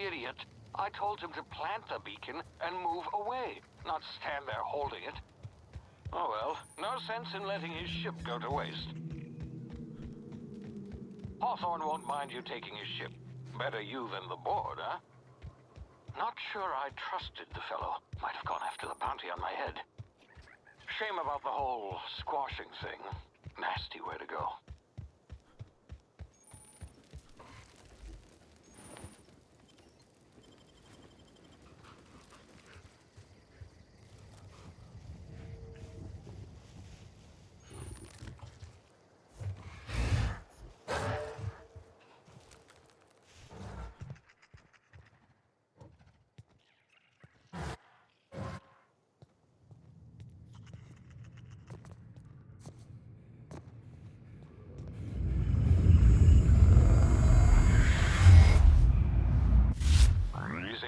Idiot. I told him to plant the beacon and move away, not stand there holding it. Oh well, no sense in letting his ship go to waste. Hawthorne won't mind you taking his ship. Better you than the board, huh? Not sure I trusted the fellow. Might have gone after the bounty on my head. Shame about the whole squashing thing. Nasty way to go.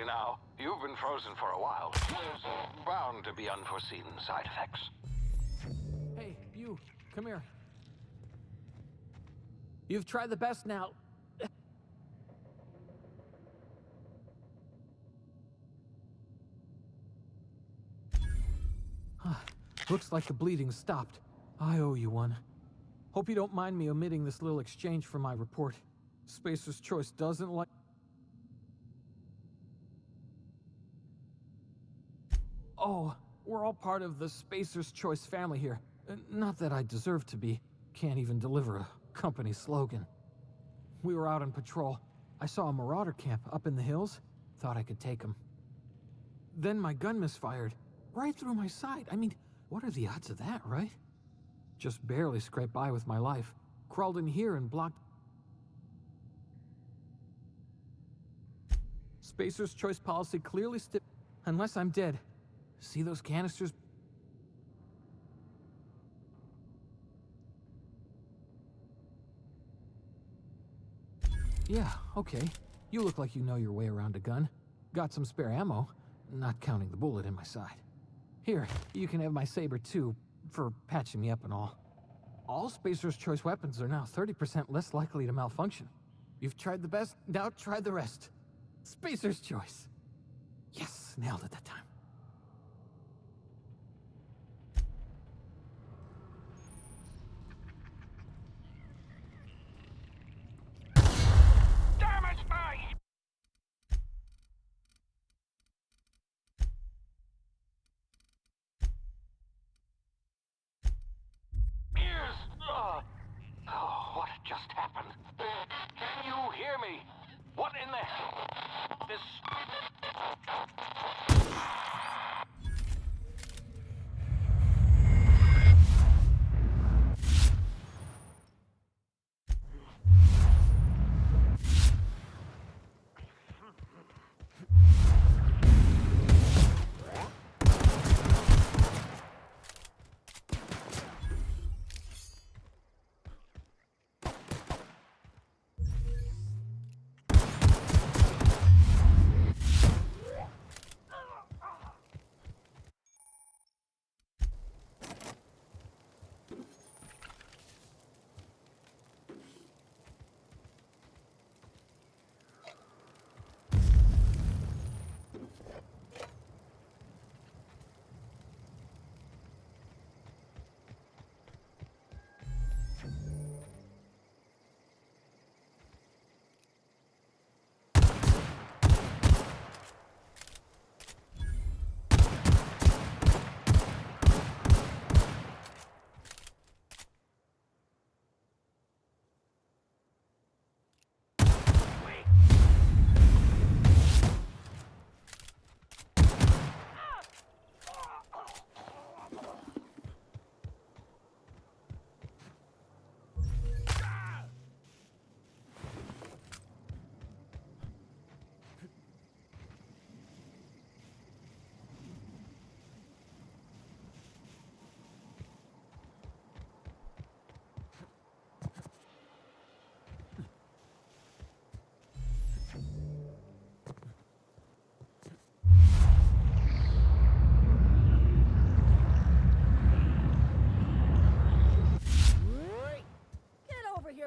Now, you've been frozen for a while. There's bound to be unforeseen side effects. Hey, you, come here. You've tried the best now. Looks like the bleeding stopped. I owe you one. Hope you don't mind me omitting this little exchange from my report. Spacer's Choice doesn't like... Oh, we're all part of the Spacer's Choice family here. Not that I deserve to be. Can't even deliver a company slogan. We were out on patrol. I saw a marauder camp up in the hills. Thought I could take him. Then my gun misfired. Right through my side. I mean, what are the odds of that, right? Just barely scraped by with my life. Crawled in here and blocked... Spacer's Choice policy clearly unless I'm dead. See those canisters? Yeah, okay. You look like you know your way around a gun. Got some spare ammo, not counting the bullet in my side. Here, you can have my saber too, for patching me up and all. All Spacer's Choice weapons are now 30% less likely to malfunction. You've tried the best, now try the rest. Spacer's Choice. Yes, nailed it that time. What just happened? Can you hear me? What in the... This...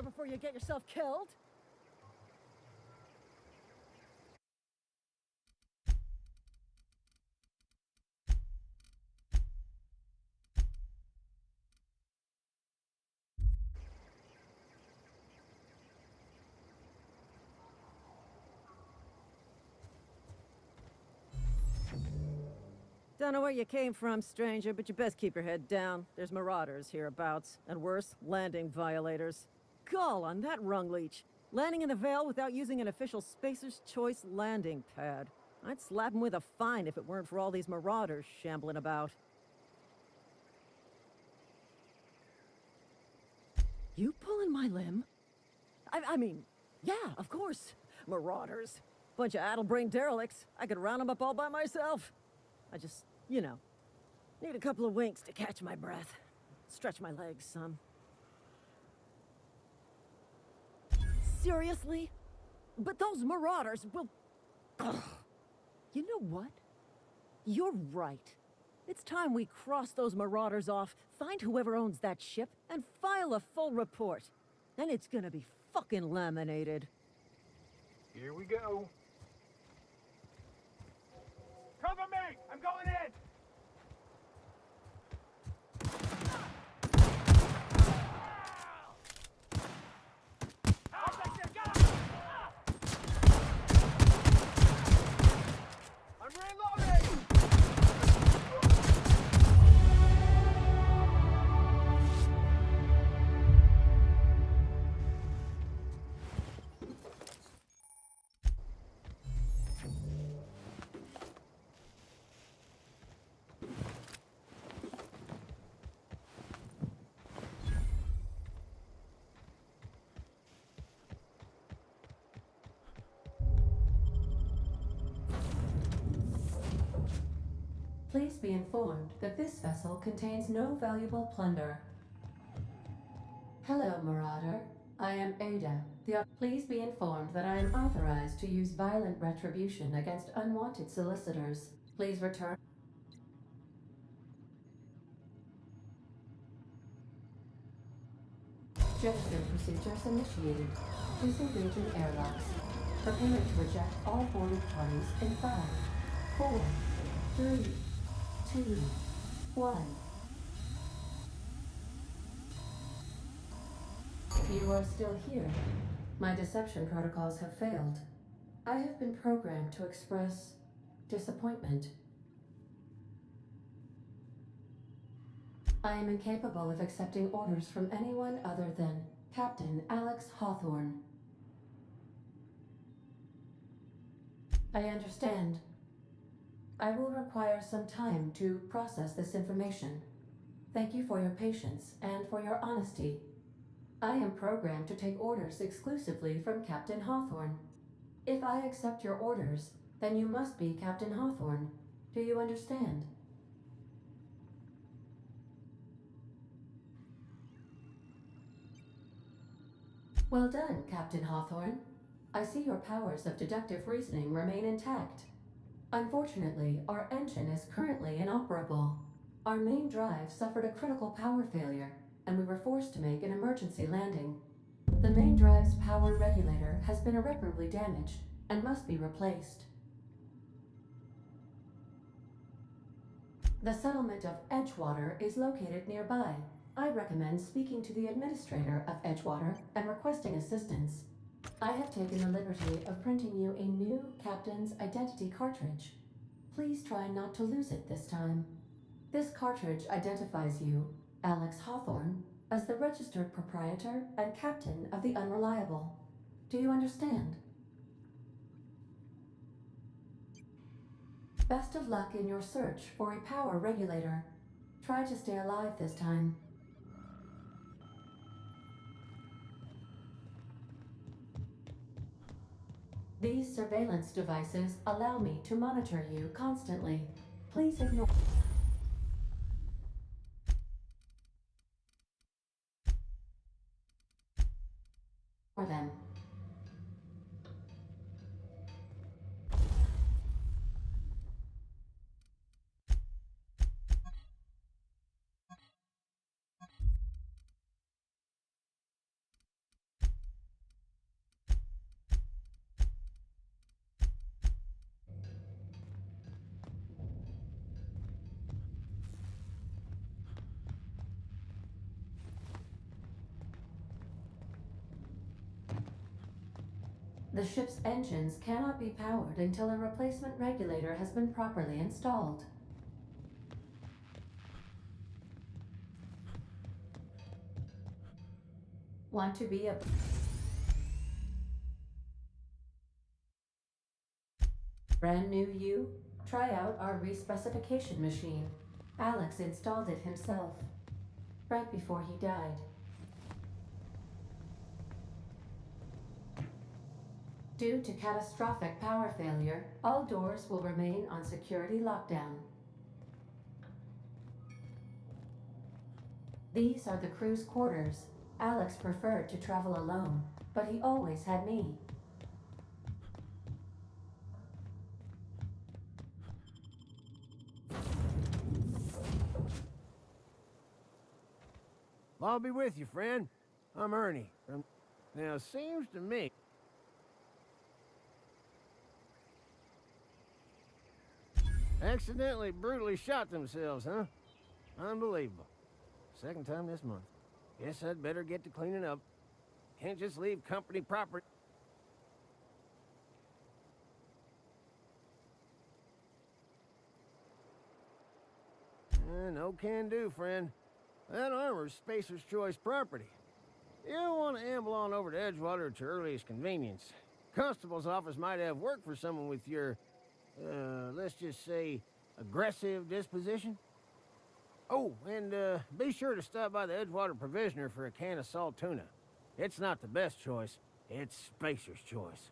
Before you get yourself killed. Don't know where you came from, stranger, but you best keep your head down. There's marauders hereabouts, and worse, landing violators. Gall on that rung leech. Landing in the Vale without using an official Spacer's Choice landing pad. I'd slap him with a fine if it weren't for all these marauders shambling about. You pulling my limb? I mean, yeah, of course. Marauders. Bunch of addle-brained derelicts. I could round them up all by myself. I just, need a couple of winks to catch my breath. Stretch my legs some. Seriously? But those marauders will... Ugh. You know what? You're right. It's time we cross those marauders off, find whoever owns that ship, and file a full report. Then it's gonna be fucking laminated. Here we go. Cover me! I'm going in! I'm reloading! Please be informed that this vessel contains no valuable plunder. Hello, Marauder. I am Ada. Please be informed that I am authorized to use violent retribution against unwanted solicitors. Please return. Gesture procedures initiated. Disengaging airlocks. Prepare to eject all boarded parties in 5, 4, 3, 2, 1. You are still here. My deception protocols have failed. I have been programmed to express disappointment. I am incapable of accepting orders from anyone other than Captain Alex Hawthorne. I understand. I will require some time to process this information. Thank you for your patience and for your honesty. I am programmed to take orders exclusively from Captain Hawthorne. If I accept your orders, then you must be Captain Hawthorne. Do you understand? Well done, Captain Hawthorne. I see your powers of deductive reasoning remain intact. Unfortunately, our engine is currently inoperable. Our main drive suffered a critical power failure, and we were forced to make an emergency landing. The main drive's power regulator has been irreparably damaged and must be replaced. The settlement of Edgewater is located nearby. I recommend speaking to the administrator of Edgewater and requesting assistance. I have taken the liberty of printing you a new captain's identity cartridge. Please try not to lose it this time. This cartridge identifies you, Alex Hawthorne, as the registered proprietor and captain of the Unreliable. Do you understand? Best of luck in your search for a power regulator. Try to stay alive this time. These surveillance devices allow me to monitor you constantly. Please ignore them. The ship's engines cannot be powered until a replacement regulator has been properly installed. Want to be a brand new you? Try out our respecification machine. Alex installed it himself, right before he died. Due to catastrophic power failure, all doors will remain on security lockdown. These are the crew's quarters. Alex preferred to travel alone, but he always had me. I'll be with you, friend. I'm Ernie. Now, seems to me... Accidentally, brutally shot themselves, huh? Unbelievable. Second time this month. Guess I'd better get to cleaning up. Can't just leave company property. No can do, friend. That armor's Spacer's Choice property. You'll want to amble on over to Edgewater at your earliest convenience. Constable's office might have work for someone with your, let's just say, aggressive disposition. Oh, and be sure to stop by the Edgewater Provisioner for a can of salt tuna. It's not the best choice, it's Spacer's Choice.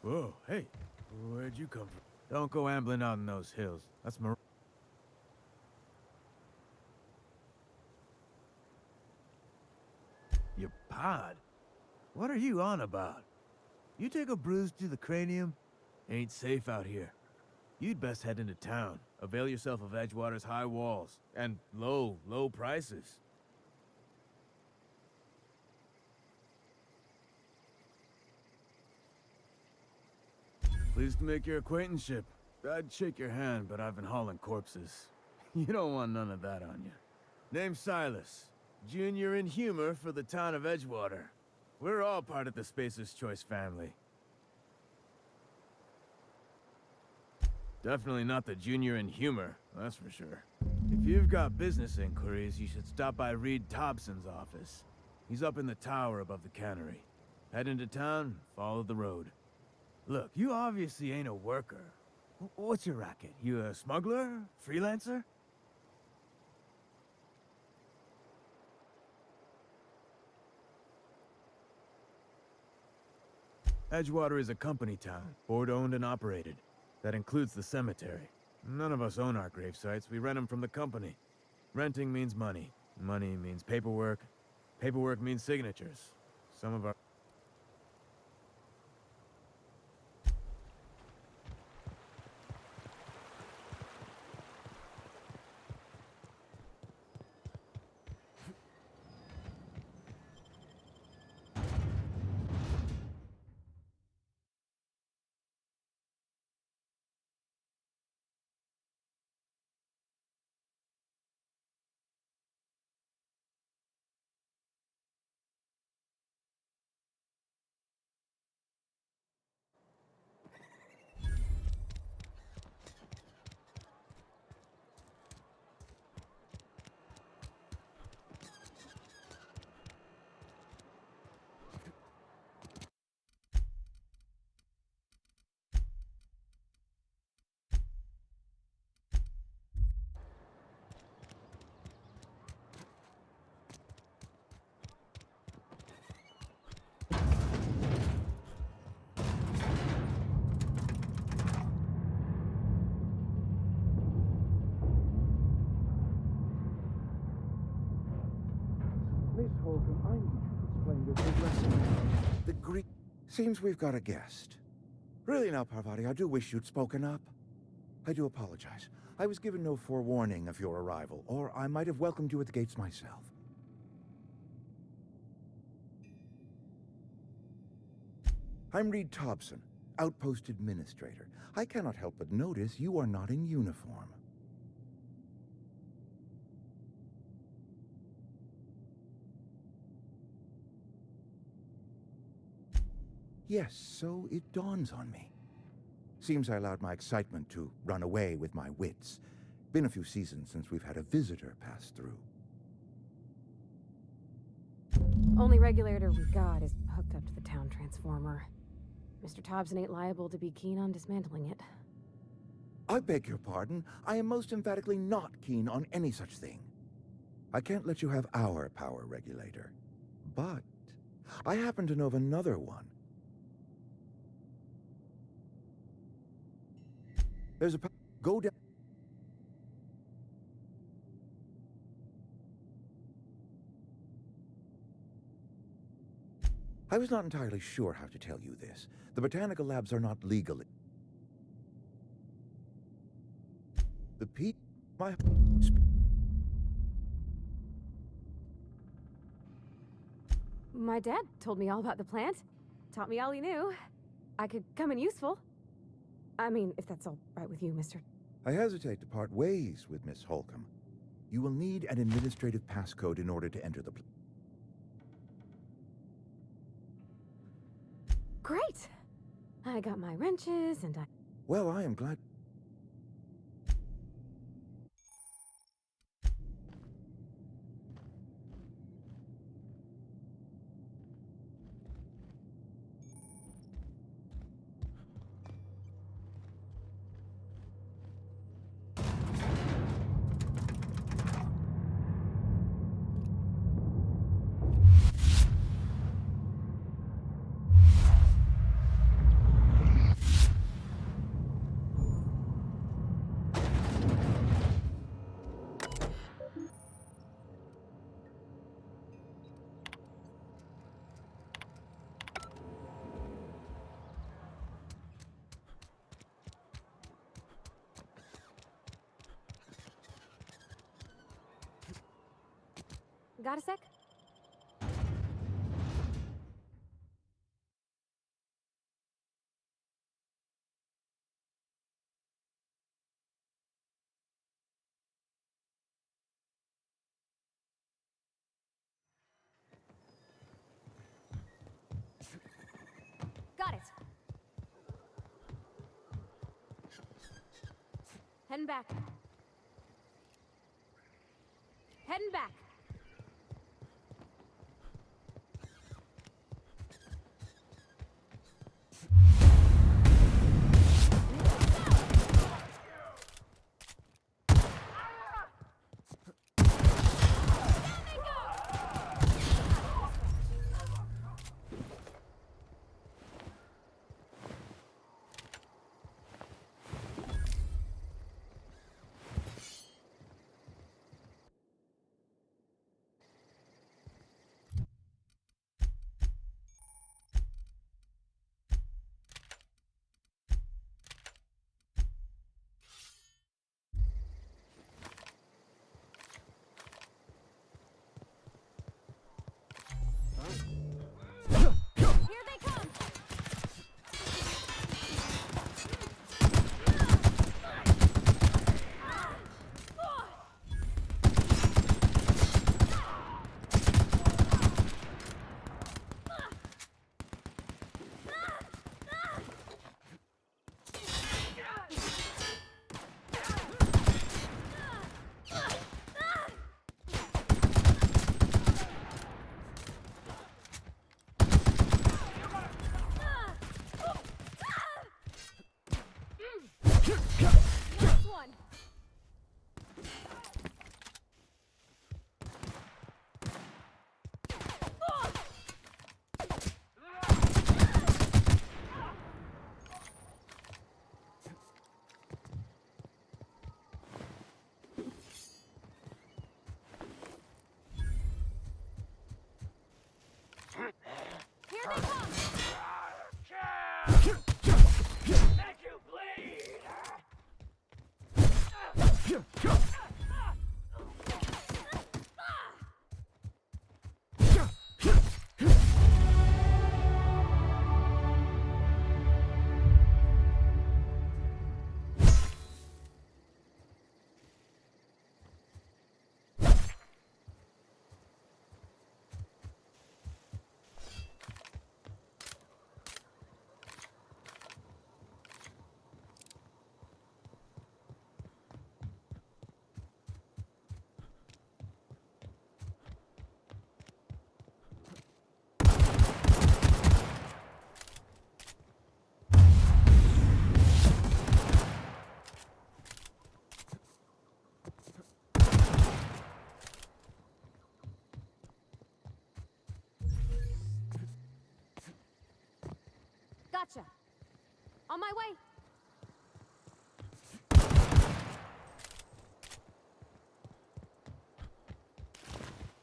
Whoa, hey, where'd you come from? Don't go ambling out in those hills. That's Your pod? What are you on about? You take a bruise to the cranium? Ain't safe out here. You'd best head into town. Avail yourself of Edgewater's high walls. And low prices. Pleased to make your acquaintanceship. I'd shake your hand, but I've been hauling corpses. You don't want none of that on you. Name's Silas. Junior in humor for the town of Edgewater. We're all part of the Spacer's Choice family. Definitely not the junior in humor, that's for sure. If you've got business inquiries, you should stop by Reed Thompson's office. He's up in the tower above the cannery. Head into town, follow the road. Look, you obviously ain't a worker. What's your racket? You a smuggler? Freelancer? Edgewater is a company town, board-owned and operated. That includes the cemetery. None of us own our grave sites, we rent them from the company. Renting means money. Money means paperwork. Paperwork means signatures. Some of our... Seems we've got a guest. Really now, Parvati, I do wish you'd spoken up. I do apologize. I was given no forewarning of your arrival, or I might have welcomed you at the gates myself. I'm Reed Thompson, Outpost Administrator. I cannot help but notice you are not in uniform. Yes, so it dawns on me. Seems I allowed my excitement to run away with my wits. Been a few seasons since we've had a visitor pass through. Only regulator we got is hooked up to the town transformer. Mr. Thompson ain't liable to be keen on dismantling it. I beg your pardon. I am most emphatically not keen on any such thing. I can't let you have our power regulator. But I happen to know of another one. There's a... Go down... I was not entirely sure how to tell you this. The botanical labs are not legal. The My dad told me all about the plant. Taught me all he knew. I could come in useful. I mean, if that's all right with you, Mr. I hesitate to part ways with Miss Holcomb. You will need an administrative passcode in order to enter the... Great! I got my wrenches and I... Well, I am glad... Got a sec? Got it. Heading back. Heading back. Make you bleed! Gotcha. On my way.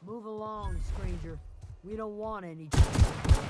Move along, stranger. We don't want any trouble.